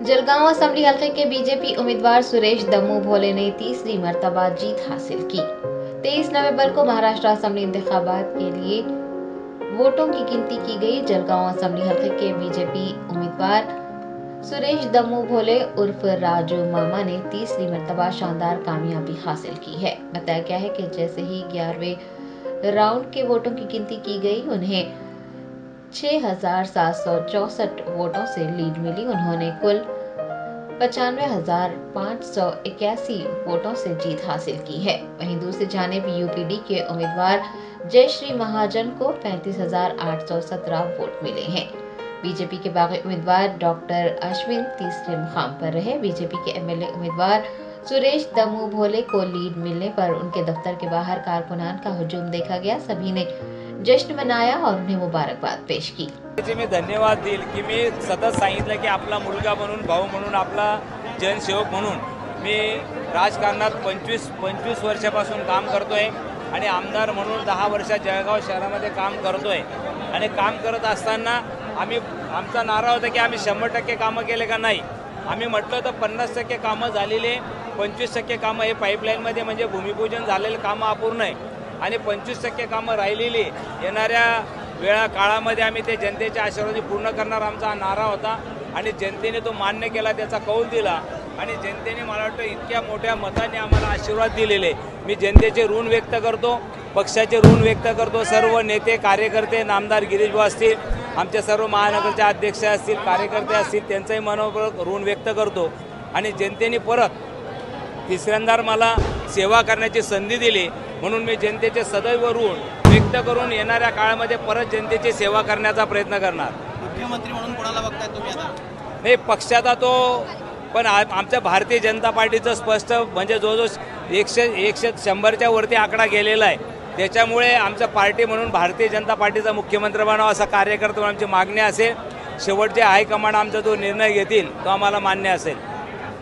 Jalgaon assembly हलके के BJP उम्मीदवार सुरेश दम्मू भोले ने तीसरी मर्तबा जीत हासिल की। 23 नवंबर को महाराष्ट्र असेंबली इंतखाबात के लिए वोटों की गिनती की गई। जलगांव असेंबली हलके के बीजेपी उम्मीदवार सुरेश दम्मू भोले उर्फ राजू मामा ने तीसरी मर्तबा शानदार कामयाबी हासिल की है। बताया गया है कि जैसे ही 11वें राउंड के वोटों की गिनती की गई, उन्हें 6,764 वोटों से लीड मिली। उन्होंने कुल 95,581 वोटों से जीत हासिल की है। वहीं दूसरी जानिब यूपीडी के उम्मीदवार जयश्री महाजन को 35,817 वोट मिले हैं। बीजेपी के बागी उम्मीदवार डॉक्टर अश्विन तीसरे मुकाम पर रहे। बीजेपी के एमएलए उम्मीदवार सुरेश दम्मू भोले को लीड मिलने पर उनके दफ्तर के बाहर कारकुनान का हुजूम देखा गया। सभी ने जश्न मनाया और उन्हें मुबारकबाद पेश की। मी धन्यवाद देईल की मी सतत सांगितलं की आपला मुलगा म्हणून, भाऊ म्हणून, आपला जनसेवक म्हणून मी राजकारणात 25 वर्षापासून काम करतोय आणि आमदार म्हणून 10 वर्ष जळगाव शहरामध्ये काम करतोय। आणि काम करत असताना आमचा नारा होता की आम्ही 100% कामं केले का नाही। आम्ही म्हटलं तर 50% कामं झालेले, 25% कामं हे पाईपलाईनमध्ये म्हणजे भूमिपूजन झालेले कामं अपूर्ण आहे आणि 25% कामं राहिलेली येणाऱ्या वेळा काळामध्ये आम्ही ते जनतेच्या आशीर्वादाने पूर्ण करणार आमचा नारा होता। आणि जनतेने तो मान्य केला, त्याचा कौल दिला आणि जनतेने मला वाटतं इतक्या मोठ्या मताने आम्हाला आशीर्वाद दिलेले। मी जनतेचे ऋण व्यक्त करतो, पक्षाचे ऋण व्यक्त करतो। सर्व नेते कार्यकर्ते, नामदार गिरीश भाऊ असतील, आमचे सर्व महानगरचे अध्यक्ष असतील, कार्यकर्ते असतील, त्यांचंही मनोबल ऋण व्यक्त करतो। आणि जनतेने परत तिसऱ्यांदा मला सेवा करण्याची संधी दिली म्हणून मी जनतेचे सदैव ऋण व्यक्त करून येणाऱ्या काळामध्ये परत जनतेची सेवा करण्याचा प्रयत्न करणार। मुख्यमंत्री म्हणून कोणाला बघताय तुम्ही आता? नाही, पक्षाचा तो पण आमच्या भारतीय जनता पार्टीचं स्पष्ट म्हणजे जो 100च्या वरती आकडा गेलेला आहे। त्याच्यामुळे आमच्या पार्टी म्हणून भारतीय जनता पार्टीचा मुख्यमंत्री बनावा असा कार्यकर्ता आमची मागणी असेल। शेवटचे हायकमांड आमचा जो निर्णय घेतील तो आम्हाला मान्य असेल।